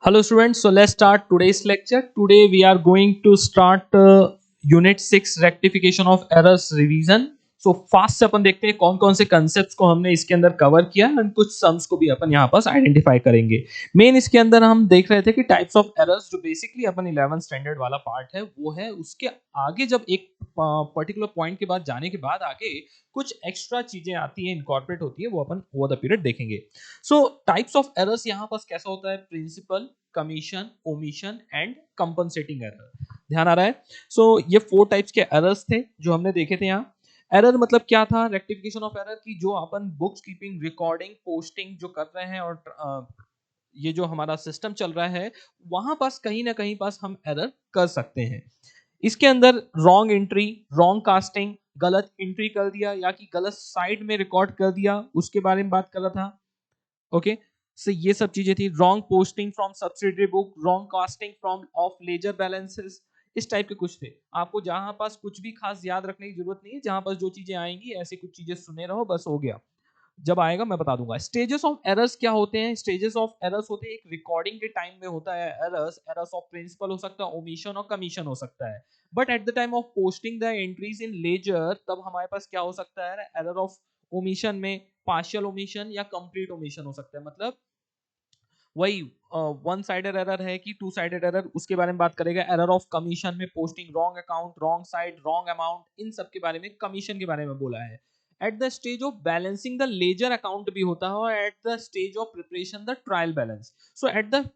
Hello students, so let's start today's lecture. Today we are going to start unit 6 rectification of errors revision. So fast से अपन देखते हैं कौन कौन से concepts को हमने इसके अंदर कवर किया एंड कुछ सम्स को भी अपन यहाँ पास आइडेंटिफाई करेंगे. मेन इसके अंदर हम देख रहे थे कि टाइप्स ऑफ एरर्स जो बेसिकली अपन 11th स्टैंडर्ड वाला पार्ट है वो है. उसके आगे जब एक पर्टिकुलर पॉइंट के बाद जाने के बाद आगे कुछ एक्स्ट्रा चीजें आती है, इनकॉर्पोरेट होती है, वो अपन ओवर द पीरियड देखेंगे. सो टाइप्स ऑफ एरर्स यहाँ पास कैसा होता है? Principle, commission, omission and compensating error. ध्यान आ रहा है? ये फोर टाइप्स के एरर्स थे जो हमने देखे थे यहाँ. एरर मतलब क्या था? रेक्टिफिकेशन ऑफ एरर की जो अपन बुक्स कीपिंग, रिकॉर्डिंग, पोस्टिंग जो कर रहे हैं और ये जो हमारा सिस्टम चल रहा है वहां पास कहीं ना कहीं पास हम एरर कर सकते हैं. इसके अंदर रॉन्ग एंट्री, रॉन्ग कास्टिंग, गलत एंट्री कर दिया या कि गलत साइड में रिकॉर्ड कर दिया, उसके बारे में बात कर रहा था. ओके, सो ये सब चीजें थी. Wrong posting from subsidiary book, wrong casting from of ledger balances, इस टाइप के कुछ थे. आपको जहां पास कुछ भी खास याद रखने की जरूरत नहीं है, जहां पास जो चीजें आएंगी ऐसी कुछ चीजें सुने रहो, बस हो गया. जब आएगा मैं बता दूंगा. स्टेजेस ऑफ एरर्स क्या होते हैं? स्टेजेस ऑफ एरर्स होते हैं एक रिकॉर्डिंग के टाइम में होता है एरर्स. एरर्स ऑफ प्रिंसिपल हो सकता है, ओमिशन और कमीशन हो सकता है. But at the time of posting the entries in ledger, तब हमारे पास क्या हो सकता है? एरर ऑफ ओमिशन में पार्शियल ओमिशन या कंप्लीट ओमिशन हो सकता है. मतलब वही वन साइडेड एरर है कि टू साइडेड एरर, उसके बारे में बात करेगा. एरर ऑफ कमीशन में posting wrong account, wrong side, wrong amount, इन सब के बारे में, कमीशन के बारे में बोला है. At the stage of balancing the ledger account भी होता है और at the stage of preparation the trial balance. So at the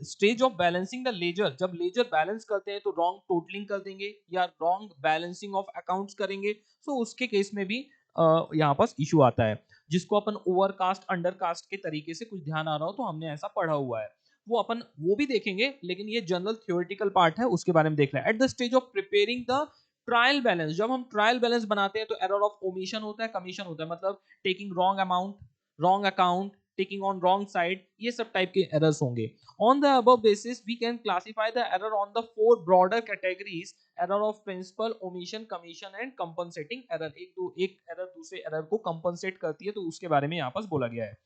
stage of balancing the ledger, जब लेजर बैलेंस करते हैं तो रॉन्ग टोटलिंग कर देंगे या रॉन्ग बैलेंसिंग ऑफ अकाउंट्स करेंगे. उसके केस में भी यहाँ पास इशू आता है, जिसको अपन ओवरकास्ट, अंडरकास्ट के तरीके से कुछ ध्यान आ रहा हो तो हमने ऐसा पढ़ा हुआ है. वो अपन वो भी देखेंगे, लेकिन ये जनरल थ्योरेटिकल पार्ट है, उसके बारे में देख रहे हैं. Eight the stage of preparing the trial balance, जब हम ट्रायल बैलेंस बनाते हैं तो एरर ऑफ ओमिशन होता है, कमीशन होता है. मतलब taking wrong amount, wrong account, taking on wrong side, ये सब टाइप के एरर्स होंगे. On the above basis, we can classify the error on the four broader categories: error of principal, omission, commission and compensating error. एक error दूसरे error को compensate करती है, तो उसके बारे में यहाँ पर बोला गया है.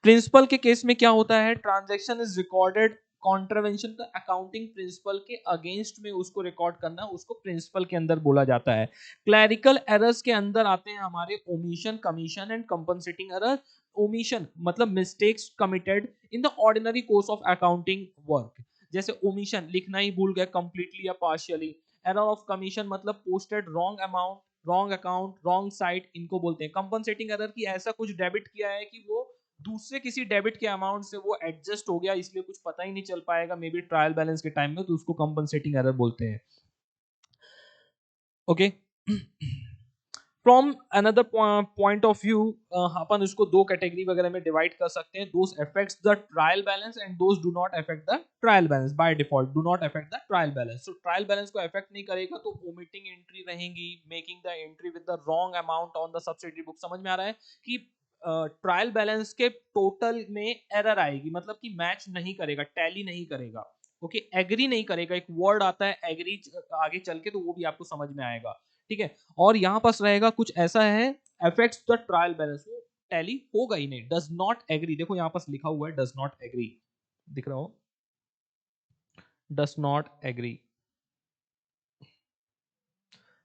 प्रिंसिपल के केस में क्या होता है? Transaction is recorded contravention the accounting principle के अगेंस्ट में उसको रिकॉर्ड करना, उसको प्रिंसिपल के अंदर बोला जाता है. क्लैरिकल एरर्स के अंदर आते हैं हमारे omission, commission and compensating error. Omission मतलब mistakes committed in the ordinary course of accounting work. जैसे ओमिशन, लिखना ही भूल गए कंप्लीटली या पार्शियली. एरर ऑफ कमीशन मतलब posted wrong amount, wrong account, wrong side, इनको बोलते हैं. कंपनसेटिंग एरर की ऐसा कुछ डेबिट किया है कि वो दूसरे किसी डेबिट के अमाउंट से वो एडजस्ट हो गया, इसलिए कुछ पता ही नहीं चल पाएगा मे बी ट्रायल बैलेंस के टाइम में, तो उसको कंपनसेटिंग एरर बोलते हैं. Okay. From another point of view अपन इसको दो कैटेगरी वगैरह में डिवाइड कर सकते हैं. Those affects the trial balance and those do not affect the trial balance. By default do not affect the trial balance. So trial balance को affect नहीं करेगा तो ओमिटिंग एंट्री रहेंगी, making the entry with the wrong amount on the subsidiary book. समझ में आ रहा है कि ट्रायल बैलेंस के टोटल में एरर आएगी, मतलब कि मैच नहीं करेगा, टैली नहीं करेगा. ओके, एग्री नहीं करेगा. एक वर्ड आता है एग्री आगे चल के, तो वो भी आपको समझ में आएगा. ठीक है. और यहां पास रहेगा कुछ ऐसा है, अफेक्ट्स द ट्रायल बैलेंस, वो टैली होगा ही नहीं. डज नॉट एग्री, देखो यहां पास लिखा हुआ है डज नॉट एग्री, दिख रहा हो, डज नॉट एग्री.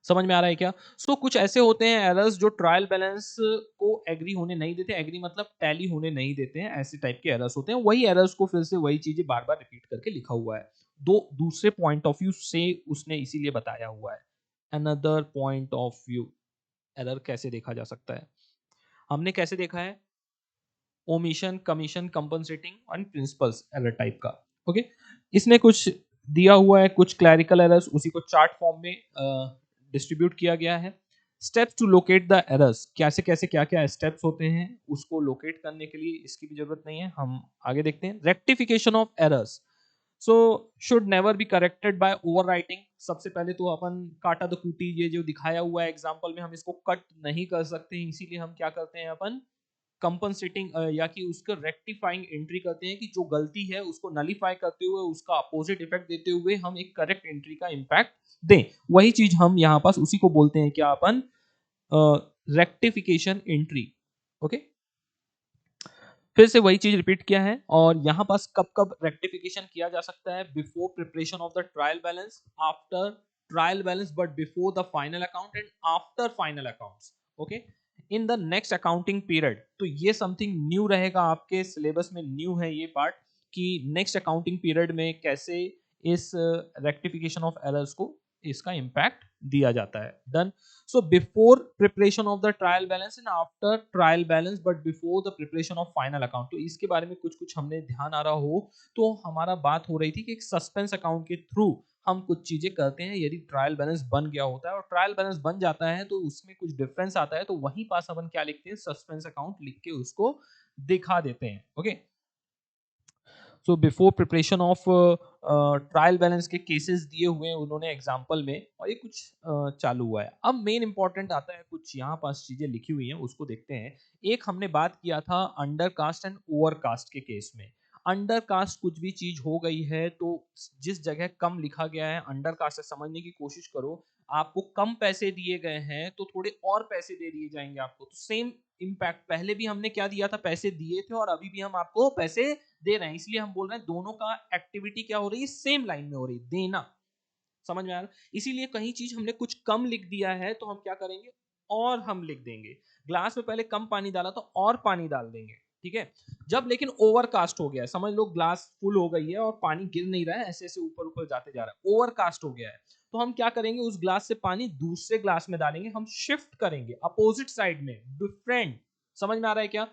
समझ में आ रहा है क्या? कुछ ऐसे होते हैं एरर्स जो ट्रायल बैलेंस को एग्री होने नहीं देते. एग्री मतलब टैली होने नहीं देते हैं, ऐसे टाइप के एरर्स होते हैं. वही एरर्स को फिर से वही चीजें बार बार रिपीट करके लिखा हुआ है. दो दूसरे पॉइंट ऑफ व्यू से उसने इसीलिए बताया हुआ है. Another point of view, error कैसे देखा जा सकता है? हमने कैसे देखा है? Omission, commission, compensating and principles error type का. ओके. इसने कुछ दिया हुआ है, कुछ क्लैरिकल एरर्स, उसी को चार्ट फॉर्म में डिस्ट्रीब्यूट किया गया है. Steps to locate the errors, कैसे कैसे क्या क्या स्टेप्स होते हैं उसको लोकेट करने के लिए, इसकी भी जरूरत नहीं है, हम आगे देखते हैं. Rectification of errors should never be corrected bye over writing. सबसे पहले तो अपन काटा द कूटी, ये जो दिखाया हुआ है एग्जाम्पल में, हम इसको कट नहीं कर सकते हैं, इसीलिए हम क्या करते हैं, अपन कंपनसेटिंग या कि उसका रेक्टिफाइंग एंट्री करते हैं कि जो गलती है उसको नलीफाई करते हुए, उसका अपोजिट इफेक्ट देते हुए हम एक करेक्ट एंट्री का इंपैक्ट दें. वही चीज हम यहाँ पास उसी को बोलते हैं क्या अपन? Rectification entry. ओके. फिर से वही चीज रिपीट किया है। और यहाँ पास कब कब रेक्टिफिकेशन किया जा सकता है, before preparation of the trial balance, after trial balance but before the final account and after final accounts. Okay, in the next accounting period. तो ये समथिंग न्यू रहेगा आपके सिलेबस में, न्यू है ये पार्ट कि नेक्स्ट अकाउंटिंग पीरियड में कैसे इस रेक्टिफिकेशन ऑफ एरर्स को इसका इम्पैक्ट दिया जाता है। Done. So before preparation of the trial balance and after trial balance but before the preparation of final account, तो इसके बारे में कुछ कुछ हमने ध्यान आ रहा हो तो हमारा बात हो रही थी कि एक सस्पेंस अकाउंट के थ्रू हम कुछ चीजें करते हैं यदि ट्रायल बैलेंस बन गया होता है और ट्रायल बैलेंस बन जाता है तो उसमें कुछ डिफरेंस आता है तो वहीं पास अपन क्या लिखते हैं, सस्पेंस अकाउंट लिख के उसको दिखा देते हैं। Okay, so before preparation of trial balance के केसेस दिए हुए हैं उन्होंने एग्जाम्पल में, और ये कुछ चालू हुआ है। अब मेन इंपॉर्टेंट आता है, कुछ यहाँ पास चीजें लिखी हुई हैं उसको देखते हैं। एक हमने बात किया था under cast and over cast के केस में। अंडर कास्ट कुछ भी चीज हो गई है तो जिस जगह कम लिखा गया है अंडर कास्ट से समझने की कोशिश करो, आपको कम पैसे दिए गए हैं तो थोड़े और पैसे दे दिए जाएंगे आपको, तो सेम इम्पैक्ट पहले भी हमने क्या दिया था, पैसे दिए थे और अभी भी हम आपको पैसे दे रहे हैं, इसलिए हम बोल रहे हैं दोनों का एक्टिविटी क्या हो रही है, सेम लाइन में हो रही है, देना। समझ में आ रहा है? इसीलिए कहीं चीज हमने कुछ कम लिख दिया है तो हम क्या करेंगे, और हम लिख देंगे। ग्लास में पहले कम पानी डाला तो और पानी डाल देंगे, ठीक है। जब लेकिन ओवरकास्ट हो गया है, समझ लो ग्लास फुल हो गई है और पानी गिर नहीं रहा है, ऐसे ऐसे ऊपर ऊपर जाते जा रहा है, ओवरकास्ट हो गया है, तो हम क्या करेंगे, उस ग्लास से पानी दूसरे ग्लास में डालेंगे, हम शिफ्ट करेंगे अपोजिट साइड में, डिफरेंट। समझ में आ रहा है क्या?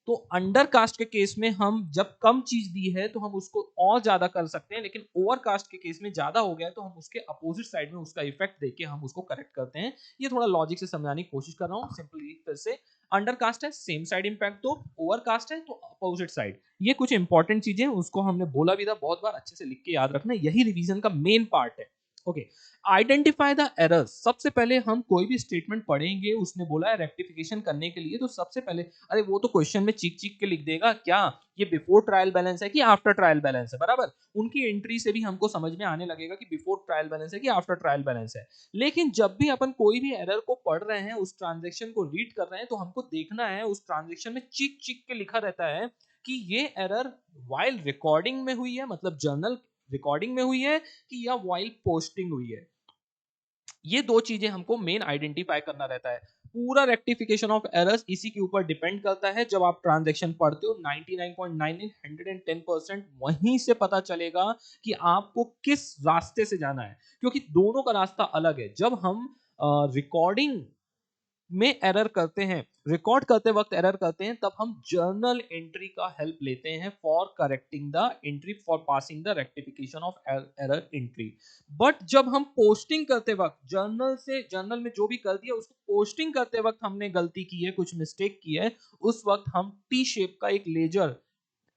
तो अंडर कास्ट के केस में हम जब कम चीज दी है तो हम उसको और ज्यादा कर सकते हैं, लेकिन ओवर कास्ट के केस में ज्यादा हो गया है तो हम उसके अपोजिट साइड में उसका इफेक्ट देके हम उसको करेक्ट करते हैं। ये थोड़ा लॉजिक से समझाने की कोशिश कर रहा हूँ सिंपली। फिर से, अंडर कास्ट है सेम साइड इम्पैक्ट दो, ओवर कास्ट है तो अपोजिट साइड। ये कुछ इंपॉर्टेंट चीजें उसको हमने बोला भी था बहुत बार, अच्छे से लिख के याद रखना, यही रिवीजन का मेन पार्ट है। Okay, identify the errors. सबसे पहले हम कोई भी स्टेटमेंट पढ़ेंगे, उसने बोला है रेक्टिफिकेशन करने के लिए, तो सबसे पहले, अरे वो तो क्वेश्चन में चीख चीख के लिख देगा क्या ये बिफोर ट्रायल बैलेंस है कि आफ्टर ट्रायल बैलेंस है, बराबर। उनकी एंट्री से भी हमको समझ में आने लगेगा कि बिफोर ट्रायल बैलेंस है कि आफ्टर ट्रायल बैलेंस है। लेकिन जब भी अपन कोई भी एरर को पढ़ रहे हैं, उस ट्रांजेक्शन को रीड कर रहे हैं, तो हमको देखना है उस ट्रांजेक्शन में चीख चीख के लिखा रहता है कि ये एरर वाइल रिकॉर्डिंग में हुई है, मतलब जर्नल रिकॉर्डिंग में हुई है, कि या वाइल पोस्टिंग हुई है। ये दो चीजें हमको मेन आइडेंटिफाई करना रहता है। पूरा रेक्टिफिकेशन ऑफ एरर्स इसी के ऊपर डिपेंड करता है। जब आप ट्रांजैक्शन पढ़ते हो 99.99 110% वहीं से पता चलेगा कि आपको किस रास्ते से जाना है, क्योंकि दोनों का रास्ता अलग है। जब हम रिकॉर्डिंग में एरर करते हैं, रिकॉर्ड करते वक्त एरर करते हैं, तब हम जर्नल एंट्री का हेल्प लेते हैं for correcting the entry, for passing the rectification of error entry. But जब हम पोस्टिंग करते वक्त जर्नल से, जर्नल में जो भी कर दिया उसको पोस्टिंग करते वक्त हमने गलती की है, कुछ मिस्टेक की है, उस वक्त हम टी शेप का एक लेजर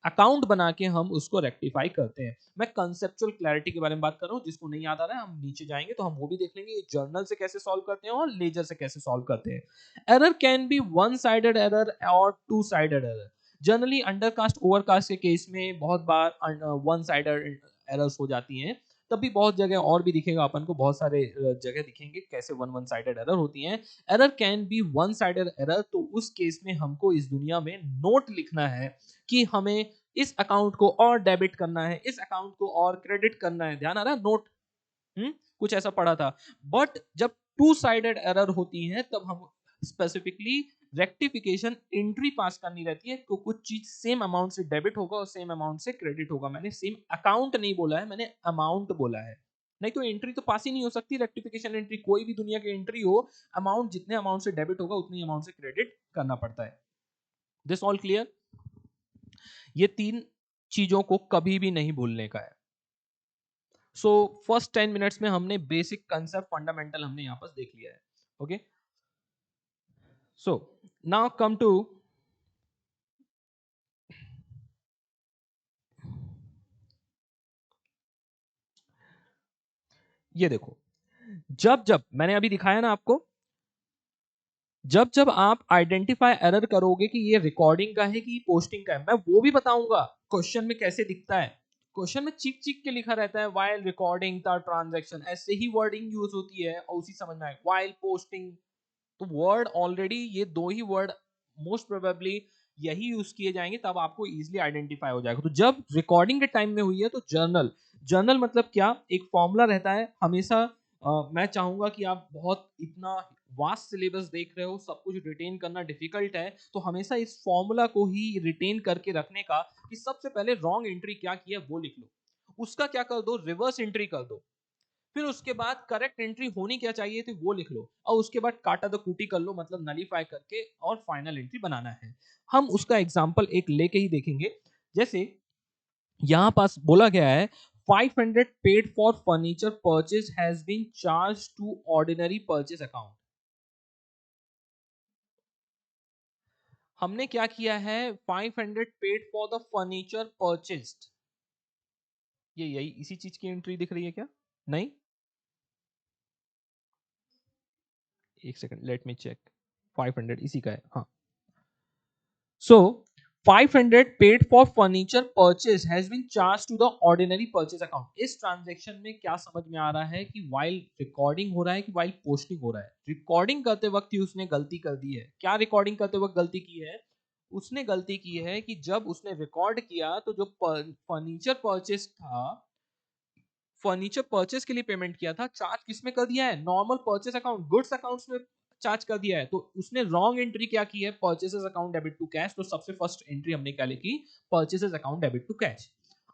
अकाउंट बना के हम उसको रेक्टिफाई करते हैं। मैं कंसेप्चुअल क्लैरिटी के बारे में बात कर रहा हूं, जिसको नहीं याद आ रहा है हम नीचे जाएंगे तो हम वो भी देख लेंगे, जर्नल से कैसे सॉल्व करते हैं और लेजर से कैसे सॉल्व करते हैं। Error can be one sided error और two sided error. Generally undercast overcast के केस में बहुत बार वन साइडेड एरर्स हो जाती हैं, तब भी बहुत जगह और भी दिखेगा अपन को, बहुत सारे जगह दिखेंगे कैसे वन वन साइडेड एरर होती हैं। Error can be one sided error, तो उस केस में हमको इस दुनिया में नोट लिखना है कि हमें इस अकाउंट को और डेबिट करना है, इस अकाउंट को और क्रेडिट करना है। ध्यान आ रहा है? नोट कुछ ऐसा पढ़ा था। बट जब टू साइडेड एरर होती है तब हम स्पेसिफिकली रेक्टिफिकेशन एंट्री पास करनी रहती है, तो कुछ चीज सेम अमाउंट से डेबिट होगा और सेम अमाउंट से क्रेडिट होगा। मैंने सेम अकाउंट नहीं बोला है, मैंने अमाउंट बोला है। नहीं तो एंट्री तो पास ही नहीं हो सकती, रेक्टिफिकेशन एंट्री कोई भी दुनिया की एंट्री हो, अमाउंट जितने अमाउंट से डेबिट होगा उतनी अमाउंट से क्रेडिट करना पड़ता है। This all clear? ये तीन चीजों को कभी भी नहीं भूलने का है। सो फर्स्ट 10 मिनट्स में हमने बेसिक कंसेप्ट फंडामेंटल हमने यहां पर देख लिया है। Okay, so now come to, ये देखो, जब जब मैंने अभी दिखाया ना आपको, जब जब आप आइडेंटिफाई एरर करोगे कि ये रिकॉर्डिंग का है कि पोस्टिंग का है, मैं वो भी बताऊंगा क्वेश्चन में कैसे दिखता है। क्वेश्चन में चिक चिक के लिखा रहता है वाइल रिकॉर्डिंग द ट्रांजैक्शन, ऐसे ही वर्डिंग यूज होती है और उसी समझ में आए वाइल पोस्टिंग। तो वर्ड ऑलरेडी, ये दो ही वर्ड मोस्ट प्रोबेबली यही यूज किए जाएंगे, तब आपको इजीली आइडेंटिफाई हो जाएगा। तो जब रिकॉर्डिंग के टाइम में हुई है तो जर्नल, जर्नल मतलब क्या, एक फॉर्मूला रहता है हमेशा। मैं चाहूंगा कि आप बहुत इतना वास्ट सिलेबस देख रहे हो, सब कुछ रिटेन करना डिफिकल्ट है, तो हमेशा इस फॉर्मूला को ही रिटेन करके रखने का कि सबसे पहले रॉन्ग एंट्री क्या की है वो लिख लो, उसका क्या कर दो, रिवर्स एंट्री कर दो, फिर उसके बाद करेक्ट एंट्री होनी क्या चाहिए थी वो लिख लो, और उसके बाद काटा द कूटी कर लो, मतलब नलीफाई करके, और फाइनल एंट्री बनाना है। हम उसका एग्जांपल एक लेके ही देखेंगे। जैसे यहां पास बोला गया है 500 paid for furniture purchase has been charge to ordinary purchase account. हमने क्या किया है, 500 paid for the furniture purchased, ये यही इसी चीज की एंट्री दिख रही है क्या? नहीं, एक सेकंड लेट मी चेक, 500 इसी का है, हाँ। So 500 paid for furniture purchase has been charged to the ordinary purchase account। इस ट्रांजैक्शन में क्या समझ में आ रहा है कि while रिकॉर्डिंग हो रहा है कि while पोस्टिंग हो रहा है? रिकॉर्डिंग करते वक्त ही उसने गलती कर दी है। क्या रिकॉर्डिंग करते वक्त गलती की है? उसने गलती की है कि जब उसने रिकॉर्ड किया तो जो फर्नीचर परचेस था, फर्नीचर परचेस के लिए पेमेंट किया था, चार्ज किसमें कर दिया है, normal purchase account goods accounts में चार्ज कर दिया है। तो उसने रॉन्ग एंट्री क्या की है, purchases account debit to cash. तो सबसे फर्स्ट एंट्री हमने क्या लिखी, purchases account debit to cash.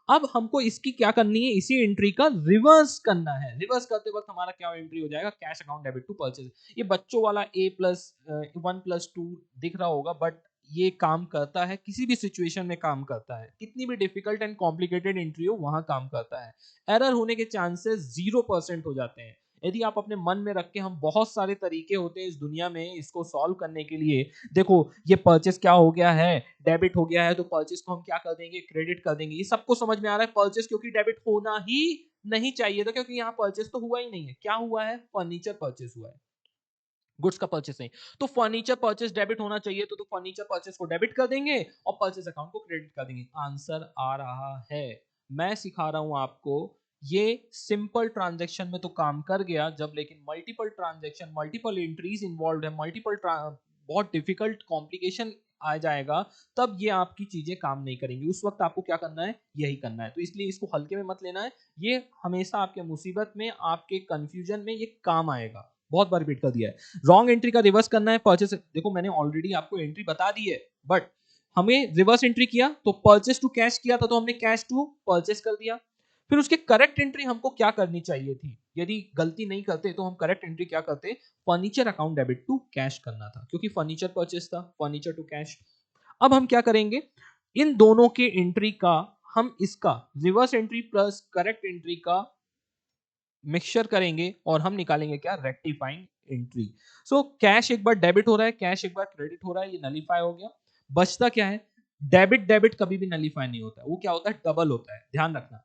अब हमको इसकी क्या करनी है, इसी एंट्री का रिवर्स करना है। रिवर्स करते वक्त हमारा क्या एंट्री हो जाएगा, cash account debit to purchase. ये बच्चों वाला A+1+2 दिख रहा होगा, बट ये काम करता है, किसी भी सिचुएशन में काम करता है, कितनी भी डिफिकल्ट एंड कॉम्प्लिकेटेड एंट्री हो वहां काम करता है। एरर होने के चांसेस 0% हो जाते हैं यदि आप अपने मन में रख के, हम बहुत सारे तरीके होते हैं इस दुनिया में इसको सॉल्व करने के लिए। देखो ये परचेस क्या हो गया है, डेबिट हो गया है, तो परचेस को हम क्या कर देंगे, क्रेडिट कर देंगे। ये सबको समझ में आ रहा है, परचेस क्योंकि डेबिट होना ही नहीं चाहिए था, क्योंकि यहाँ परचेस तो हुआ ही नहीं है। क्या हुआ है, फर्नीचर परचेस हुआ है, गुड्स का परचेस नहीं। तो फर्नीचर परचेस डेबिट होना चाहिए, तो फर्नीचर परचेस को डेबिट कर देंगे और परचेस अकाउंट को क्रेडिट कर देंगे। आंसर आ रहा है, मैं सिखा रहा हूं आपको। ये सिंपल ट्रांजैक्शन में तो काम कर गया, जब लेकिन multiple transaction, multiple entries involve है, मल्टीपल बहुत डिफिकल्ट कॉम्प्लिकेशन आ जाएगा, तब ये आपकी चीजें काम नहीं करेंगी। उस वक्त आपको क्या करना है, यही करना है। तो इसलिए इसको हल्के में मत लेना है, ये हमेशा आपके मुसीबत में, आपके कंफ्यूजन में ये काम आएगा। बहुत बार रिपीट कर दिया है। रॉन्ग एंट्री का रिवर्स करना है, परचेस, देखो मैंने ऑलरेडी आपको एंट्री बता दी है, बट हमें रिवर्स एंट्री किया तो परचेस टू कैश किया था, तो हमने कैश टू परचेस कर दिया। फिर उसके करेक्ट एंट्री हमको क्या करनी चाहिए थी, यदि गलती नहीं करते तो हम करेक्ट एंट्री क्या करते, furniture account debit to cash करना था, क्योंकि फर्नीचर परचेस था, फर्नीचर टू कैश। अब हम क्या करेंगे, इन दोनों के एंट्री का, हम इसका reverse entry plus correct entry का मिक्सचर करेंगे और हम निकालेंगे क्या, रेक्टिफाइंग एंट्री। सो कैश एक बार डेबिट हो रहा है, कैश एक बार क्रेडिट हो रहा है, ये नलीफाई हो गया। बचता क्या है, डेबिट डेबिट कभी भी नलीफाई नहीं होता है, वो क्या होता है, डबल होता है, ध्यान रखना।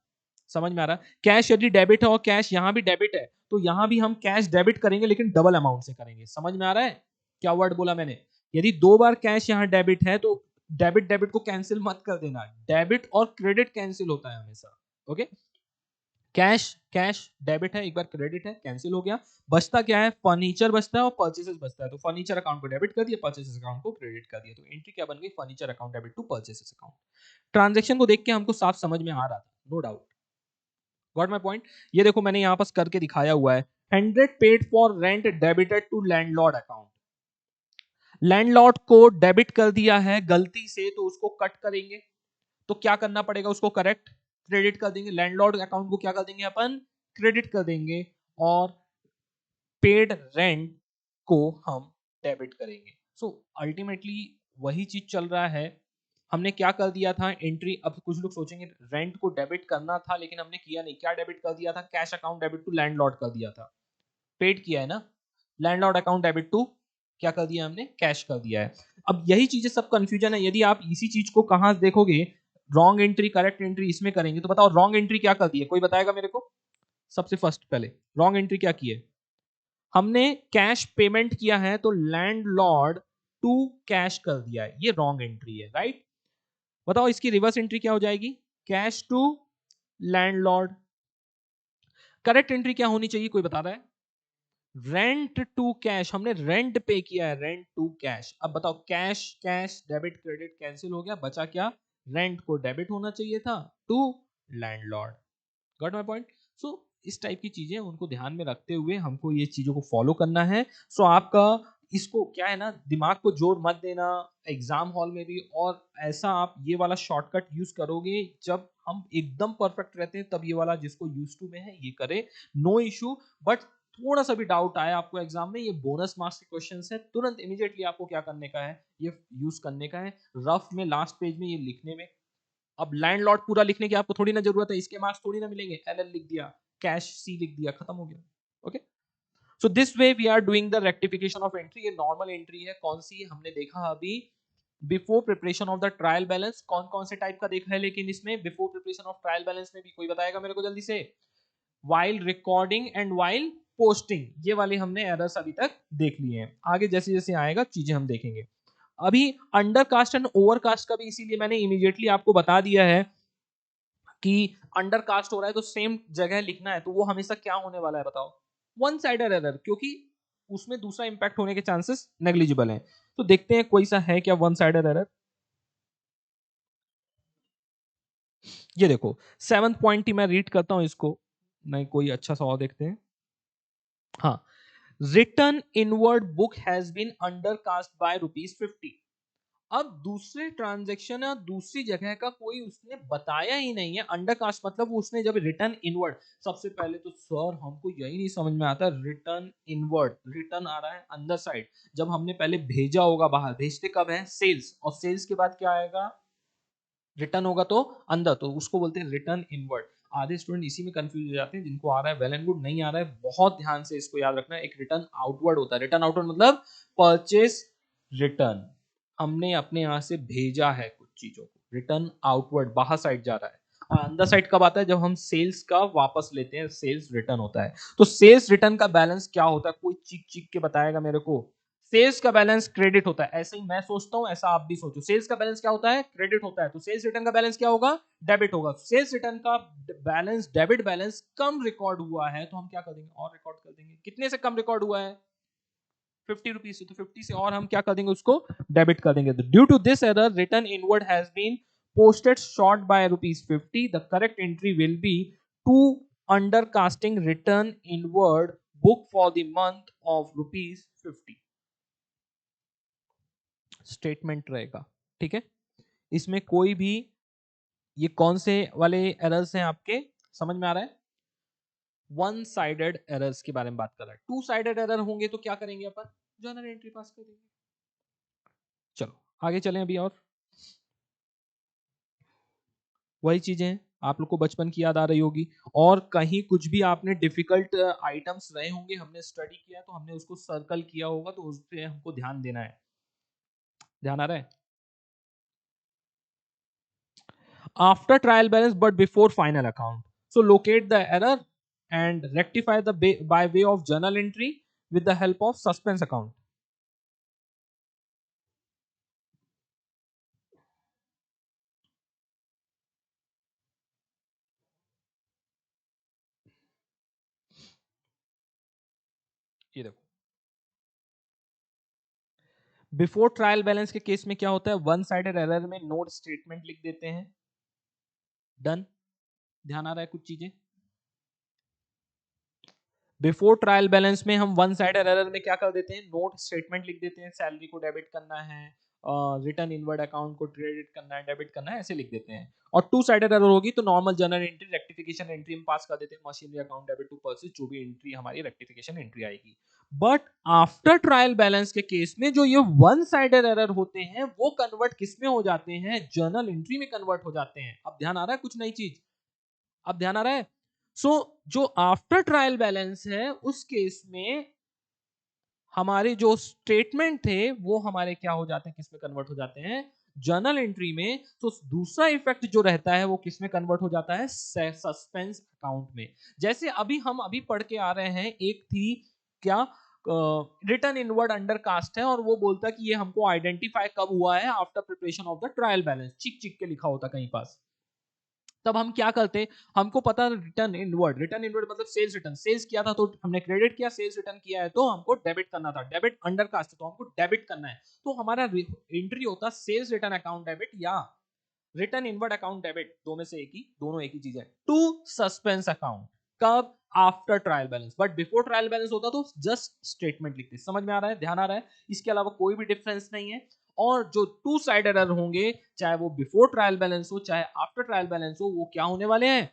समझ में आ रहा है, कैश यदि डेबिट है और कैश यहां भी डेबिट है, तो यहां भी हम कैश डेबिट करेंगे, लेकिन डबल अमाउंट से करेंगे। समझ में आ रहा है क्या वर्ड बोला मैंने, यदि दो बार कैश यहां डेबिट है तो डेबिट डेबिट को कैंसिल मत कर देना, डेबिट और क्रेडिट कैंसिल होता है हमेशा। ओके, कैश कैश डेबिट है, एक बार क्रेडिट है, कैंसिल हो गया। बचता क्या है, फर्नीचर बचता है और परचेसेस बचता है, तो फर्नीचर अकाउंट को डेबिट कर दिया, परचेसेस अकाउंट को क्रेडिट कर दिया, तो एंट्री क्या बन गई, furniture account debit to purchases account. Transaction को देख के हमको साफ समझ में आ रहा था, no doubt, got my point. ये देखो मैंने यहाँ पास करके दिखाया हुआ है, 100 paid for rent debited to landlord account. Landlord को डेबिट कर दिया है गलती से, तो उसको कट करेंगे, तो क्या करना पड़ेगा, उसको करेक्ट क्रेडिट कर देंगे, लैंडलॉर्ड अकाउंट को क्या कर देंगे अपन, क्रेडिट कर देंगे, और पेड रेंट को हम डेबिट करेंगे। सो अल्टीमेटली वही चीज चल रहा है। हमने क्या कर दिया था एंट्री, अब कुछ लोग सोचेंगे रेंट को डेबिट करना था, लेकिन हमने किया नहीं, क्या डेबिट कर दिया था, cash account debit to landlord कर दिया था, पेड किया है ना, लैंडलॉर्ड अकाउंट डेबिट टू क्या कर दिया हमने, कैश कर दिया है। अब यही चीजें सब कंफ्यूजन है, यदि आप इसी चीज को कहां देखोगे, रॉन्ग एंट्री करेक्ट एंट्री इसमें करेंगे, तो बताओ रॉन्ग एंट्री क्या कर दी है, कोई बताएगा मेरे को। सबसे फर्स्ट पहले रॉन्ग एंट्री क्या की है, हमने कैश पेमेंट किया है तो लैंडलॉर्ड टू कैश कर दिया है, ये रॉन्ग एंट्री है, राइट। बताओ इसकी रिवर्स एंट्री क्या हो जाएगी, cash to landlord. Correct entry क्या होनी चाहिए, कोई बता रहा है, रेंट टू कैश, हमने रेंट पे किया है, रेंट टू कैश। अब बताओ, cash cash debit credit cancel हो गया, बचा क्या? रेंट को डेबिट होना चाहिए था to landlord. Got my point? So इस टाइप की चीजें उनको ध्यान में रखते हुए हमको ये चीजों को फॉलो करना है। सो आपका इसको क्या है ना, दिमाग को जोर मत देना एग्जाम हॉल में भी। और ऐसा आप ये वाला शॉर्टकट यूज करोगे जब हम एकदम परफेक्ट रहते हैं, तब ये वाला जिसको यूज टू में है ये करे, नो इशू। बट थोड़ा सा भी डाउट आया आपको एग्जाम में, ये बोनस मार्क्स के क्वेश्चंस है, तुरंत इमीडिएटली आपको क्या करने का है, ये यूज करने का है रफ में, लास्ट पेज में ये लिखने में। अब लैंडलॉर्ड पूरा लिखने की आपको थोड़ी ना जरूरत है, इसके मार्क्स थोड़ी ना मिलेंगे, एल एल लिख दिया, कैश सी लिख दिया, खत्म हो गया। Okay, so this way we are doing the rectification of entry. ये नॉर्मल एंट्री है, कौन सी हमने देखा अभी, before preparation of the trial balance. कौन कौन से टाइप का देखा है लेकिन इसमें before preparation of trial balance में भी, कोई बताएगा मेरे को जल्दी से? While recording and while posting, ये वाले हमने एरर्स अभी तक देख लिए हैं। आगे जैसे जैसे आएगा चीजें हम देखेंगे। अभी अंडरकास्ट एंड ओवरकास्ट का भी इसीलिए मैंने इमीडिएटली आपको बता दिया है कि अंडरकास्ट हो रहा है तो सेम जगह लिखना है, तो वो हमेशा क्या होने वाला है बताओ? वन साइडेड एरर, क्योंकि उसमें दूसरा इंपैक्ट होने के चांसेस नेग्लिजिबल हैं। तो देखते हैं कोई सा है क्या वन साइडेड एरर। ये देखो, सेवंथ पॉइंट ही मैं रीड करता हूं इसको, नहीं कोई अच्छा सा और देखते हैं। हाँ, return inward book has been undercast by ₹50। अब दूसरे ट्रांजैक्शन या दूसरी जगह का कोई उसने बताया ही नहीं है। अंडरकास्ट मतलब उसने जब रिटर्न इनवर्ड, सबसे पहले तो सर हमको यही नहीं समझ में आता, रिटर्न इनवर्ड, रिटर्न आ रहा है अंदर साइड, जब हमने पहले भेजा होगा बाहर, भेजते कब है? सेल्स, और सेल्स के बाद क्या आएगा? रिटर्न होगा तो अंदर, तो उसको बोलते हैं रिटर्न इनवर्ड। आधे स्टूडेंट इसी में कंफ्यूज हो जाते हैं, जिनको आ रहा है वेल एंड गुड, नहीं आ रहा है बहुत ध्यान से इसको याद रखना है। एक रिटर्न आउटवर्ड होता है, रिटर्न आउटवर्ड मतलब परचेस रिटर्न, हमने अपने यहां से भेजा है कुछ चीजों को, रिटर्न आउटवर्ड बाहर साइड जा रहा है। और अंदर साइड कब आता है? जब हम सेल्स का वापस लेते हैं, सेल्स रिटर्न होता है। तो सेल्स रिटर्न का बैलेंस क्या होता है, कोई चीख चीख के बताएगा मेरे को? सेल्स का बैलेंस क्रेडिट होता है, ऐसे ही मैं सोचता हूं ऐसा आप भी सोचो। सेल्स का बैलेंस क्या होता है? क्रेडिट होता है। तो सेल्स रिटर्न का बैलेंस क्या होगा? डेबिट होगा। सेल्स रिटर्न का बैलेंस, डेबिट बैलेंस कम रिकॉर्ड हुआ है, तो हम क्या कर देंगे? और रिकॉर्ड कर देंगे। कितने से कम रिकॉर्ड हुआ है? ₹50 से, तो 50 से और हम क्या कर देंगे? उसको डेबिट कर देंगे। Due to this error return inward has been posted short by ₹50। The correct entry will be to undercasting return inward book for the month of ₹50। Statement रहेगा, ठीक है? इसमें कोई भी, ये कौन से वाले एरर्स हैं आपके, समझ में आ रहा है? वन साइडेड एरर्स के बारे में बात कर रहा है। टू साइडेड एरर होंगे तो क्या करेंगे अपन? जर्नल एंट्री पास कर देंगे। चलो आगे चलें अभी। और वही चीजें हैं, आप लोग को बचपन की याद आ रही होगी, और कहीं कुछ भी आपने डिफिकल्ट आइटम्स रहे होंगे, हमने स्टडी किया तो हमने उसको सर्कल किया होगा, तो उस पे हमको ध्यान देना है। ध्यान आ रहा है? after trial balance but before final account. So locate the error and rectify the by way of journal entry with the help of suspense account. ये देखो, बिफोर ट्रायल बैलेंस के केस में क्या होता है? वन साइडेड एरर में note statement लिख देते हैं, डन। ध्यान आ रहा है कुछ चीजें? बिफोर ट्रायल बैलेंस में हम वन साइड एरर में क्या कर देते हैं? नोट स्टेटमेंट लिख देते हैं, सैलरी को डेबिट करना है, रिटर्न इनवर्ड अकाउंट को क्रेडिट करना है, डेबिट करना है, ऐसे लिख देते हैं। और टू साइडेड एरर होगी तो normal journal entry rectification entry में पास कर देते हैं, machinery account debit to purchase, जो भी एंट्री हमारी रेक्टिफिकेशन एंट्री आएगी। बट आफ्टर ट्रायल बैलेंस के केस में जो ये वन साइडेड एरर होते हैं वो कन्वर्ट किस में हो जाते हैं? जर्नल एंट्री में कन्वर्ट हो जाते हैं। अब ध्यान आ रहा है कुछ नई चीज? अब ध्यान आ रहा है? सो जो आफ्टर ट्रायल बैलेंस है उस केस में हमारे जो स्टेटमेंट थे वो हमारे क्या हो जाते हैं, किस में कन्वर्ट हो जाते हैं? जर्नल एंट्री में। तो दूसरा इफेक्ट जो रहता है वो किस में कन्वर्ट हो जाता है? सस्पेंस अकाउंट में। जैसे अभी हम अभी पढ़ के आ रहे हैं, एक थी क्या, रिटर्न इनवर्ड अंडर कास्ट है, और वो बोलता है कि ये हमको आइडेंटिफाई कब हुआ है? After preparation of the trial balance, चिक चिक के लिखा होता कहीं पास। तब हम क्या करते, हमको पता रिटर्न इनवर्ड, रिटर्न इनवर्ड मतलब सेल्स रिटर्न, सेल्स किया था तो हमने क्रेडिट किया, सेल्स रिटर्न किया है तो हमको डेबिट करना था, डेबिट अंडर कास्ट तो हमको डेबिट करना है, तो हमारा एंट्री होता सेल्स रिटर्न अकाउंट डेबिट या रिटर्न इनवर्ड अकाउंट डेबिट, दो में से एक ही, दोनों एक ही चीज है, टू सस्पेंस अकाउंट। कब? After trial balance, but before trial balance होता तो जस्ट स्टेटमेंट लिखते। समझ में आ रहा है, ध्यान आ रहा है, इसके अलावा कोई भी डिफरेंस नहीं है। और जो टू साइड एरर होंगे, चाहे वो बिफोर ट्रायल बैलेंस हो चाहे आफ्टर ट्रायल बैलेंस हो, वो क्या होने वाले हैं?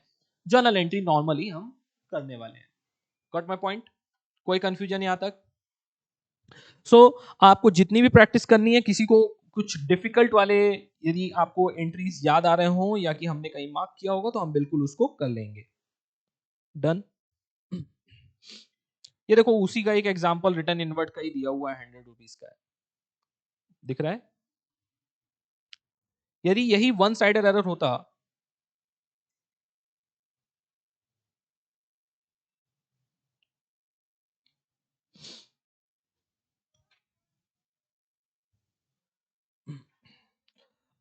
जर्नल एंट्री नॉर्मली हम करने वाले हैं। Got my point? कोई कंफ्यूजन यहां तक? आपको जितनी भी प्रैक्टिस करनी है, किसी को कुछ डिफिकल्ट वाले यदि आपको एंट्रीज याद आ रहे हो या कि हमने कहीं मार्क किया होगा तो हम बिल्कुल उसको कर लेंगे। डन। ये देखो उसी का एक एग्जांपल रिटर्न इनवर्ट का ही दिया हुआ है, 100 रुपीज का है, दिख रहा है। यदि यही वन साइडेड एरर होता,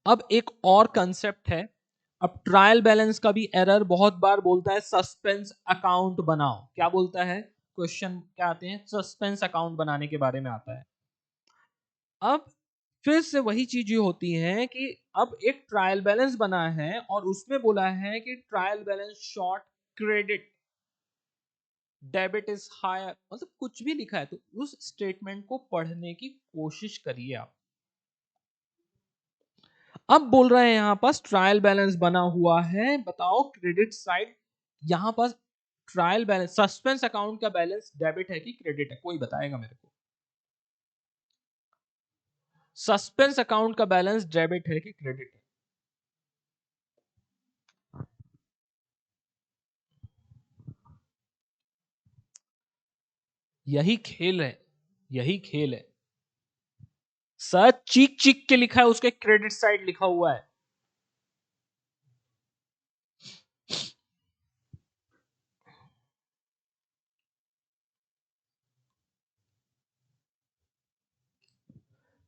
अब एक और कंसेप्ट है, अब ट्रायल बैलेंस का भी एरर बहुत बार बोलता है सस्पेंस अकाउंट बनाओ। क्या बोलता है? क्वेश्चन क्या आते हैं? सस्पेंस अकाउंट बनाने के बारे में आता है। अब फिर से वही चीजें होती हैं कि अब एक ट्रायल बैलेंस बना है और उसमें बोला है कि trial balance short credit debit is higher, मतलब कुछ भी लिखा है तो उस स्टेटमेंट को पढ़ने की कोशिश करिए आप। अब बोल रहे हैं यहां पास ट्रायल बैलेंस बना हुआ है, बताओ क्रेडिट साइड, यहां पास ट्रायल बैलेंस सस्पेंस अकाउंट का बैलेंस डेबिट है कि क्रेडिट है, कोई बताएगा मेरे को? सस्पेंस अकाउंट का बैलेंस डेबिट है कि क्रेडिट है? यही खेल है, यही खेल है सर। चीख चीख के लिखा है, उसके क्रेडिट साइड लिखा हुआ है।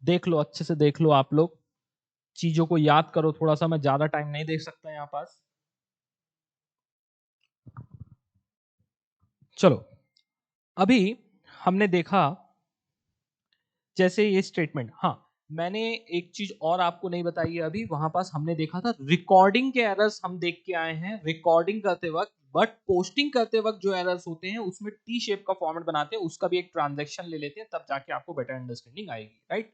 देख लो, अच्छे से देख लो आप लोग, चीजों को याद करो थोड़ा सा, मैं ज्यादा टाइम नहीं देख सकता यहां पास। चलो, अभी हमने देखा जैसे ये स्टेटमेंट, हाँ मैंने एक चीज और आपको नहीं बताई है अभी, वहां पास हमने देखा था रिकॉर्डिंग के एरर्स हम देख के आए हैं रिकॉर्डिंग करते वक्त, बट पोस्टिंग करते वक्त जो एरर्स होते हैं उसमें टी शेप का फॉर्मेट बनाते हैं, उसका भी एक ट्रांजैक्शन ले लेते हैं, तब जाके आपको बेटर अंडरस्टैंडिंग आएगी, राइट?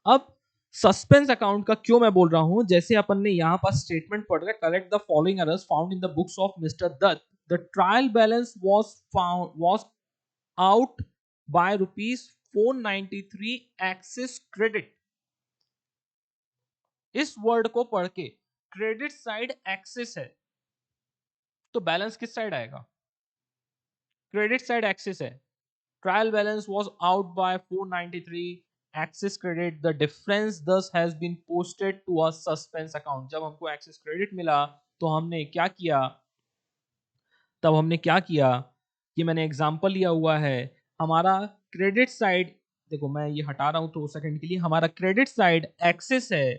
अब सस्पेंस अकाउंट का क्यों मैं बोल रहा हूं, जैसे अपन ने यहां पास स्टेटमेंट पढ़ रहे, correct the following errors found in the books of mister Dutt, the trial balance was out by rupees 493 excess credit. इस वर्ड को पढ़ के क्रेडिट साइड एक्सिस है तो बैलेंस किस साइड आएगा? क्रेडिट साइड एक्सिस है। Trial balance was out by 493 excess credit, the difference thus has been posted to a suspense account। जब हमको एक्सिस क्रेडिट मिला तो हमने क्या किया, तब हमने क्या किया, कि मैंने एग्जांपल लिया हुआ है, हमारा क्रेडिट साइड, देखो मैं ये हटा रहा हूं तो सेकंड के लिए, हमारा क्रेडिट साइड एक्सिस है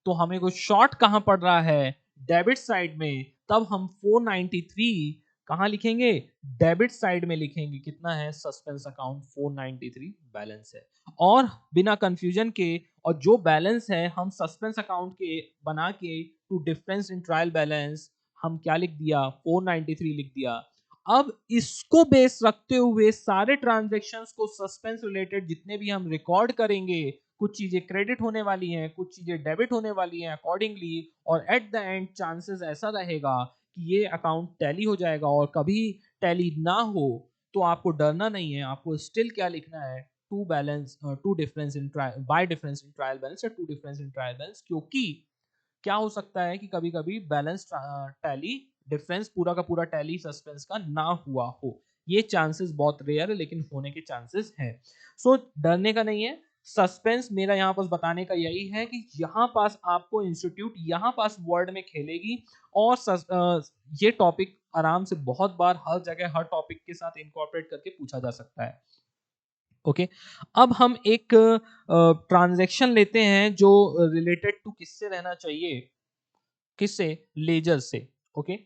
तो हमें को शॉर्ट कहां पड़ रहा है? डेबिट साइड में, तब हम 493 कहां लिखेंगे? डेबिट साइड में लिखेंगे। कितना है? सस्पेंस अकाउंट 493 बैलेंस है। और बिना कंफ्यूजन के, और जो बैलेंस है हम सस्पेंस अकाउंट के बना के to difference in trial balance हम क्या लिख दिया? 493 लिख दिया। अब इसको बेस रखते हुए सारे ट्रांजैक्शंस को सस्पेंस रिलेटेड जितने भी हम रिकॉर्ड करेंगे, कुछ चीजें क्रेडिट होने वाली हैं, कुछ चीजें डेबिट होने वाली हैं अकॉर्डिंगली, और एट द एंड चांसेस ऐसा रहेगा कि ये अकाउंट टैली हो जाएगा, और कभी टैली ना हो तो आपको डरना नहीं है, आपको स्टिल क्या लिखना है? To balance, to difference in trial, by difference in trial balance या to difference in trial balance, क्योंकि क्या हो सकता है कि कभी कभी बैलेंस टैली डिफरेंस पूरा का पूरा टैली सस्पेंस का ना हुआ हो। ये चांसेस बहुत रेयर है लेकिन होने के चांसेस हैं। सो डरने का नहीं है। सस्पेंस मेरा यहाँ पास बताने का यही है कि यहाँ पास आपको इंस्टीट्यूट यहाँ पास वर्ड में खेलेगी, और ये टॉपिक आराम से बहुत बार हर जगह हर टॉपिक के साथ इनकॉर्पोरेट करके पूछा जा सकता है। ओके, अब हम एक ट्रांजैक्शन लेते हैं जो रिलेटेड टू किससे रहना चाहिए? किससे? लेजर से। ओके,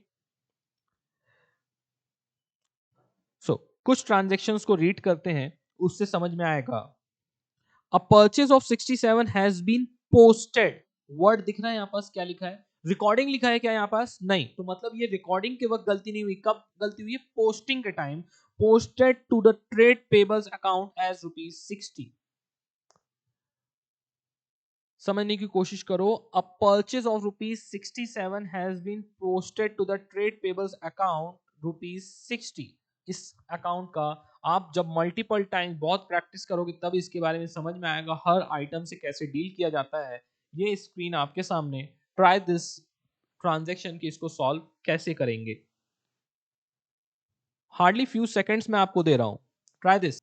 सो कुछ ट्रांजेक्शन्स को रीड करते हैं, उससे समझ में आएगा। A purchase of 67 has been posted, word दिख रहा है यहाँ पास, क्या लिखा है? रिकॉर्डिंग लिखा है क्या यहाँ पास? नहीं, तो मतलब ये रिकॉर्डिंग के वक्त गलती नहीं हुई, कब गलती हुई है? पोस्टिंग के time. Posted to the trade payables account as ₹60। समझने की कोशिश करो। A purchase of ₹67 has been posted to the trade payables account ₹60। इस अकाउंट का आप जब मल्टीपल टाइम बहुत प्रैक्टिस करोगे तब इसके बारे में समझ में आएगा, हर आइटम से कैसे डील किया जाता है। ये स्क्रीन आपके सामने, ट्राई दिस ट्रांजेक्शन की इसको सॉल्व कैसे करेंगे। हार्डली फ्यू सेकेंड्स में आपको दे रहा हूं, ट्राई दिस।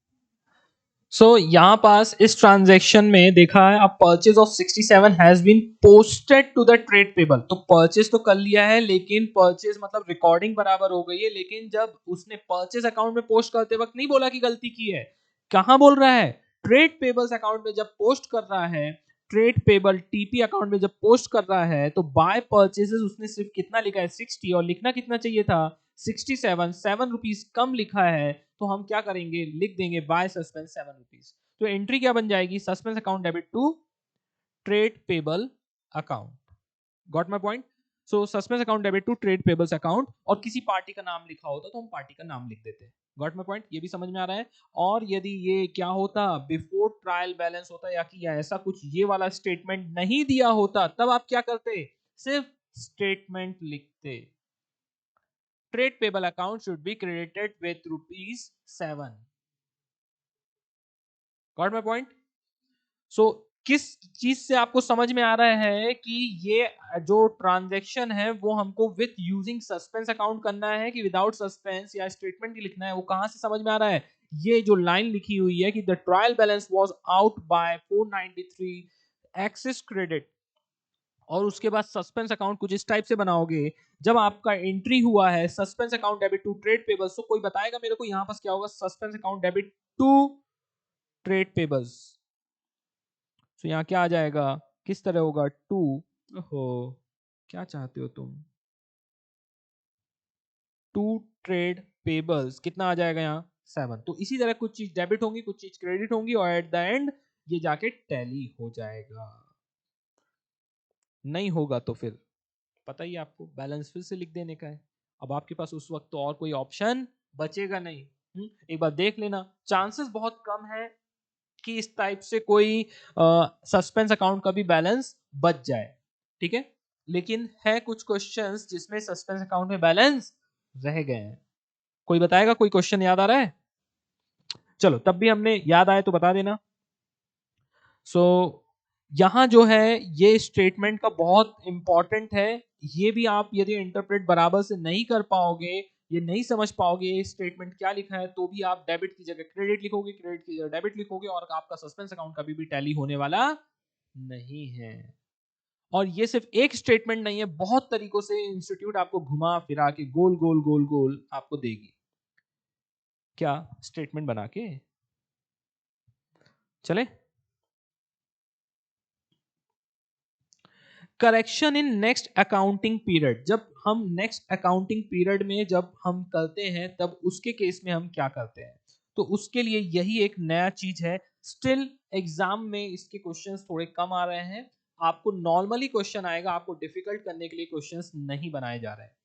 सो यहाँ पास इस ट्रांजैक्शन में देखा है, अब purchase of 67 has been posted to the trade payable. तो परचेज तो कर लिया है, लेकिन परचेज मतलब रिकॉर्डिंग बराबर हो गई है, लेकिन जब उसने परचेज अकाउंट में पोस्ट करते वक्त नहीं बोला कि गलती की है। कहां बोल रहा है? ट्रेड पेबल्स अकाउंट में जब पोस्ट कर रहा है, ट्रेड पेबल टीपी अकाउंट में जब पोस्ट कर रहा है, तो बाय परचेजेस उसने सिर्फ कितना लिखा है? 60, और लिखना कितना चाहिए था? 67। ₹7 कम लिखा है, तो हम क्या करेंगे? लिख देंगे बाय सस्पेंस ₹7। तो एंट्री क्या बन जाएगी? Suspense account debit to trade payable account. Got my point? So suspense account debit to trade payables account, और किसी पार्टी का नाम लिखा होता तो हम पार्टी का नाम लिख देते। Got my point? ये भी समझ में आ रहा है। और यदि ये क्या होता, बिफोर ट्रायल बैलेंस होता, या ऐसा कुछ ये वाला स्टेटमेंट नहीं दिया होता, तब आप क्या करते? सिर्फ स्टेटमेंट लिखते। Trade payable account should be credited with ₹7। Got my point? So किस चीज से आपको समझ में आ रहा है कि ये जो ट्रांजैक्शन है वो हमको विथ यूजिंग सस्पेंस अकाउंट करना है कि विदाउट सस्पेंस या स्टेटमेंट ही लिखना है? वो कहां से समझ में आ रहा है? ये जो लाइन लिखी हुई है कि the trial balance was out by 493 excess credit, और उसके बाद सस्पेंस अकाउंट कुछ इस टाइप से बनाओगे। जब आपका एंट्री हुआ है suspense account debit to trade payables, तो कोई बताएगा मेरे को यहां पास क्या होगा? Suspense account debit to trade payables. तो यहां क्या आ जाएगा? किस तरह होगा? टू, ओहो, क्या चाहते हो तुम? टू ट्रेड पेबल्स कितना आ जाएगा यहाँ? 7। तो इसी तरह कुछ चीज डेबिट होंगी, कुछ चीज क्रेडिट होंगी, और एट द एंड ये जाके टैली हो जाएगा। नहीं होगा तो फिर पता ही आपको, बैलेंस फिर से लिख देने का है। अब आपके पास उस वक्त तो और कोई ऑप्शन बचेगा नहीं। एक बार देख लेना, चांसेस बहुत कम है कि इस टाइप से कोई सस्पेंस अकाउंट का भी बैलेंस बच जाए, ठीक है। लेकिन है कुछ क्वेश्चंस जिसमें सस्पेंस अकाउंट में बैलेंस रह गए हैं। कोई बताएगा? कोई क्वेश्चन याद आ रहा है? चलो, तब भी हमने याद आए तो बता देना। सो यहां जो है ये स्टेटमेंट का बहुत इंपॉर्टेंट है। ये भी आप यदि इंटरप्रेट बराबर से नहीं कर पाओगे, ये नहीं समझ पाओगे ये स्टेटमेंट क्या लिखा है, तो भी आप डेबिट की जगह क्रेडिट लिखोगे, क्रेडिट की जगह डेबिट लिखोगे, और आपका सस्पेंस अकाउंट कभी भी टैली होने वाला नहीं है। और ये सिर्फ एक स्टेटमेंट नहीं है, बहुत तरीकों से इंस्टीट्यूट आपको घुमा फिरा के गोल गोल गोल गोल आपको देगी। क्या स्टेटमेंट बना के चले? Correction in next accounting period, जब हम नेक्स्ट अकाउंटिंग पीरियड में जब हम करते हैं, तब उसके केस में हम क्या करते हैं? तो उसके लिए यही एक नया चीज है। स्टिल एग्जाम में इसके क्वेश्चंस थोड़े कम आ रहे हैं। आपको नॉर्मली क्वेश्चन आएगा, आपको डिफिकल्ट करने के लिए क्वेश्चंस नहीं बनाए जा रहे हैं।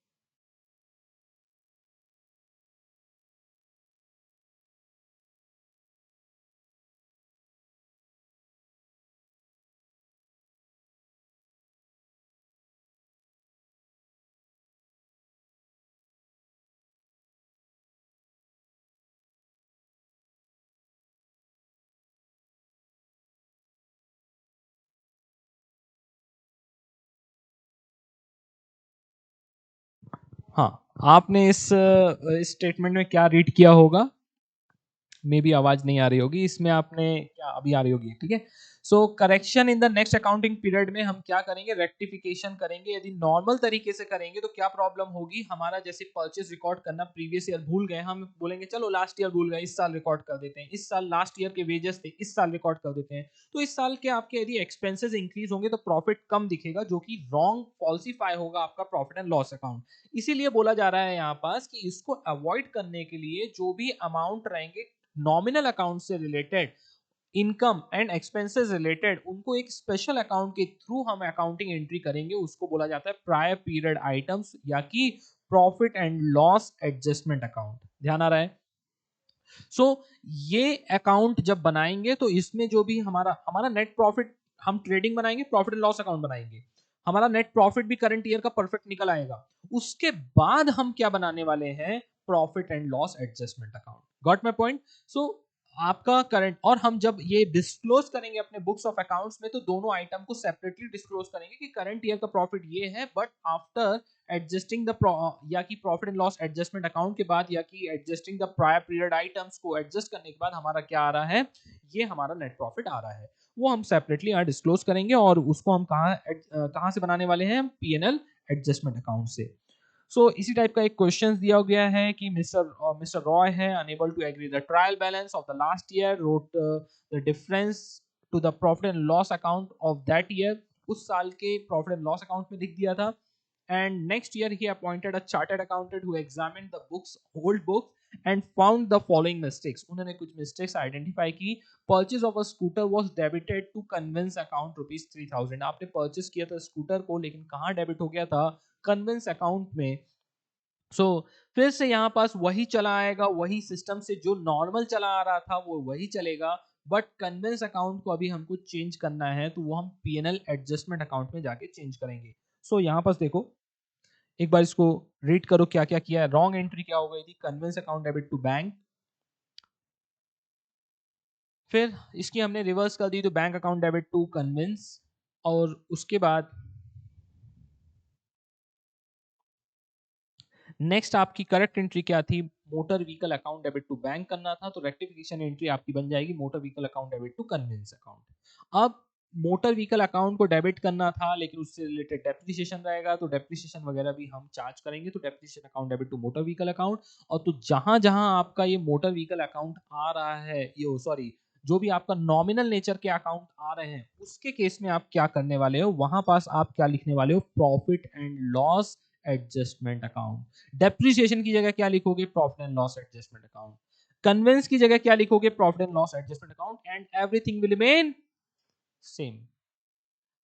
हाँ, आपने इस स्टेटमेंट में क्या रीड किया होगा? मे भी आवाज नहीं आ रही होगी इसमें, आपने क्या अभी आ रही होगी, ठीक है। So correction in the next accounting period में हम क्या करेंगे, रेक्टिफिकेशन करेंगे। यदि नॉर्मल तरीके से करेंगे तो क्या प्रॉब्लम होगी, हमारा जैसे परचेज रिकॉर्ड करना प्रीवियस ईयर भूल गए, हम बोलेंगे चलो लास्ट ईयर भूल गए, इस साल रिकॉर्ड कर देते हैं, इस साल लास्ट ईयर के वेजेस थे इस साल रिकॉर्ड कर देते हैं। तो इस साल के आपके यदि एक्सपेंसेस इंक्रीज होंगे तो प्रॉफिट कम दिखेगा, जो कि रॉन्ग फॉल्सिफाई होगा आपका प्रॉफिट एंड लॉस अकाउंट। इसीलिए बोला जा रहा है यहाँ पास कि इसको अवॉइड करने के लिए जो भी अमाउंट रहेंगे नॉमिनल अकाउंट से related, income and expenses related, उनको एक स्पेशल अकाउंट के थ्रू हम अकाउंटिंग एंट्री करेंगे। उसको बोला जाता है प्रायर पीरियड आइटम्स या कि profit and loss adjustment account. ध्यान आ रहा है। सो ये अकाउंट जब बनाएंगे तो इसमें जो भी हमारा हमारा नेट प्रॉफिट, हम ट्रेडिंग बनाएंगे, प्रॉफिट एंड लॉस अकाउंट बनाएंगे, हमारा नेट प्रॉफिट भी करंट ईयर का परफेक्ट निकल आएगा। उसके बाद हम क्या बनाने वाले हैं, profit and loss adjustment account. Got my point. So आपका करंट, और हम जब ये डिस्क्लोज करेंगे अपने बुक्स ऑफ अकाउंट्स में तो दोनों आइटम को सेपरेटली डिस्क्लोज करेंगे कि करंट ईयर का प्रॉफिट ये है, बट आफ्टर एडजस्टिंग द या कि profit and loss adjustment account के बाद या कि adjusting the prior period items को एडजस्ट करने के बाद हमारा क्या आ रहा है, ये हमारा नेट प्रॉफिट आ रहा है। वो हम सेपरेटली यहाँ डिस्क्लोज करेंगे और उसको हम कहाँ से बनाने वाले हैं, पीएनएल एडजस्टमेंट अकाउंट से। सो इसी टाइप का एक क्वेश्चन दिया गया है कि मिस्टर रॉय है unable to agree the trial balance of the last year, wrote the difference to the profit and loss account of that year. उस साल के प्रॉफिट एंड लॉस अकाउंट में लिख दिया था। And next year he appointed a chartered accountant who examined the books, old books, and found the following mistakes. उन्होंने कुछ mistakes identify की। Purchase of a scooter was debited to conveyance account ₹3000। आपने purchase किया था scooter को, लेकिन कहाँ debit हो गया था, conveyance account में। सो फिर से यहाँ पास वही चला आएगा, वही सिस्टम से जो नॉर्मल चला आ रहा था वो वही चलेगा, बट कन्वेंस अकाउंट को अभी हमको चेंज करना है तो वो हम पीएनएल एडजस्टमेंट अकाउंट में जाके चेंज करेंगे। सो यहाँ पास देखो, एक बार इसको रीड करो क्या क्या किया है। रॉन्ग एंट्री क्या हो गई थी, conveyance account debit to bank, फिर इसकी हमने रिवर्स कर दी तो bank account debit to conveyance, और उसके बाद नेक्स्ट आपकी करेक्ट एंट्री क्या थी, motor vehicle account debit to bank करना था, तो रेक्टिफिकेशन एंट्री आपकी बन जाएगी motor vehicle account debit to conveyance account. अब मोटर व्हीकल अकाउंट को डेबिट करना था लेकिन उससे रिलेटेड डेप्रिसिएशन रहेगा, तो डेप्रिसिएशन वगैरह भी हम चार्ज करेंगे, तो depreciation account debit to motor vehicle account. और तो जहां जहां आपका ये मोटर व्हीकल अकाउंट आ रहा है, ये सॉरी, जो भी आपका नॉमिनल नेचर के अकाउंट आ रहे हैं उसके केस में आप क्या करने वाले हो, वहां पास आप क्या लिखने वाले हो, profit and loss adjustment account. Depreciation की जगह क्या लिखोगे, profit and loss adjustment account. Conveyance की जगह क्या लिखोगे, profit and loss adjustment account, and everything will remain same.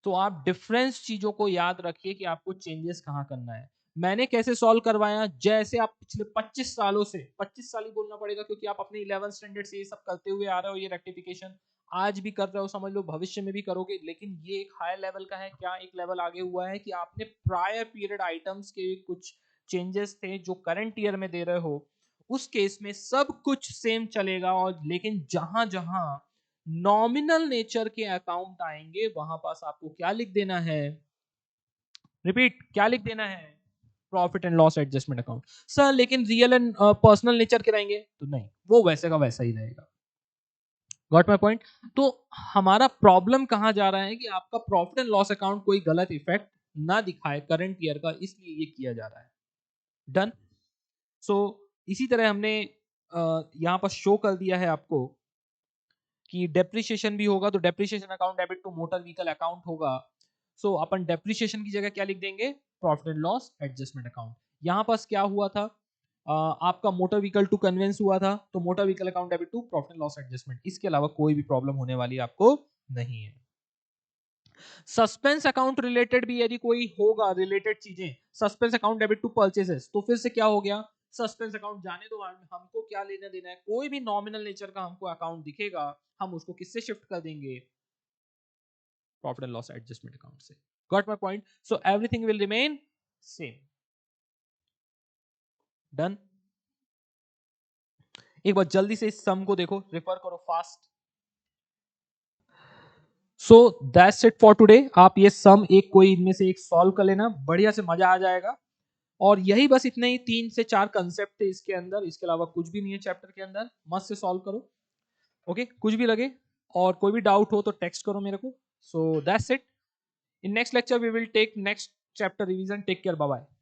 तो आप डिफरेंस चीजों को याद रखिए कि आपको चेंजेस कहां करना है। मैंने कैसे सॉल्व करवाया, जैसे आप पिछले 25 सालों से, 25 साल ही बोलना पड़ेगा क्योंकि आप अपने 11th स्टैंडर्ड से ये सब करते हुए आ रहे हो, ये रेक्टिफिकेशन आज भी कर रहे हो, समझ लो भविष्य में भी करोगे, लेकिन ये एक हायर लेवल का है। क्या एक लेवल आगे हुआ है कि आपने प्रायर पीरियड आइटम्स के कुछ चेंजेस थे जो करंट ईयर में दे रहे हो, उस केस में सब कुछ सेम चलेगा, और लेकिन जहां जहां नॉमिनल नेचर के अकाउंट आएंगे वहां पास आपको क्या लिख देना है, रिपीट, क्या लिख देना है, profit and loss adjustment account. Sir लेकिन रियल एंड पर्सनल नेचर के रहेंगे तो नहीं, वो वैसे का वैसा ही रहेगा। Got my point. तो हमारा प्रॉब्लम कहां जा रहा है कि आपका प्रॉफिट एंड लॉस अकाउंट कोई गलत इफेक्ट ना दिखाए करंट ईयर का, इसलिए ये किया जा रहा है। डन। सो इसी तरह हमने यहां पर शो कर दिया है आपको कि डेप्रिसिएशन भी होगा, तो depreciation account debit to motor vehicle account होगा। सो अपन डेप्रिसिएशन की जगह क्या लिख देंगे, profit and loss adjustment account. यहां पास क्या हुआ था, आपका मोटर व्हीकल टू कन्वेंस हुआ था, तो motor vehicle account debit to profit and loss adjustment. इसके अलावा कोई भी प्रॉब्लम होने वाली आपको नहीं है। सस्पेंस अकाउंट रिलेटेड भी यदि कोई होगा रिलेटेड चीजें, suspense account debit to purchases, तो फिर से क्या हो गया, सस्पेंस अकाउंट जाने दो, हमको क्या लेना देना है, कोई भी नॉमिनल नेचर का हमको अकाउंट दिखेगा हम उसको किससे शिफ्ट कर देंगे, profit and loss adjustment account से। Got my point. So everything will remain same. Done. एक बार जल्दी से इस सम को देखो, रेफर करो fast. So that's it for today. आप ये सम एक कोई इनमें से एक सॉल्व कर लेना, बढ़िया से मजा आ जाएगा। और यही बस इतने ही 3 से 4 कंसेप्ट थे इसके अंदर, इसके अलावा कुछ भी नहीं है चैप्टर के अंदर। मस्त से सॉल्व करो। ओके, कुछ भी लगे और कोई भी डाउट हो तो टेक्स्ट करो मेरे को। So that's it. In next lecture we will take next chapter revision. Take care, bye bye.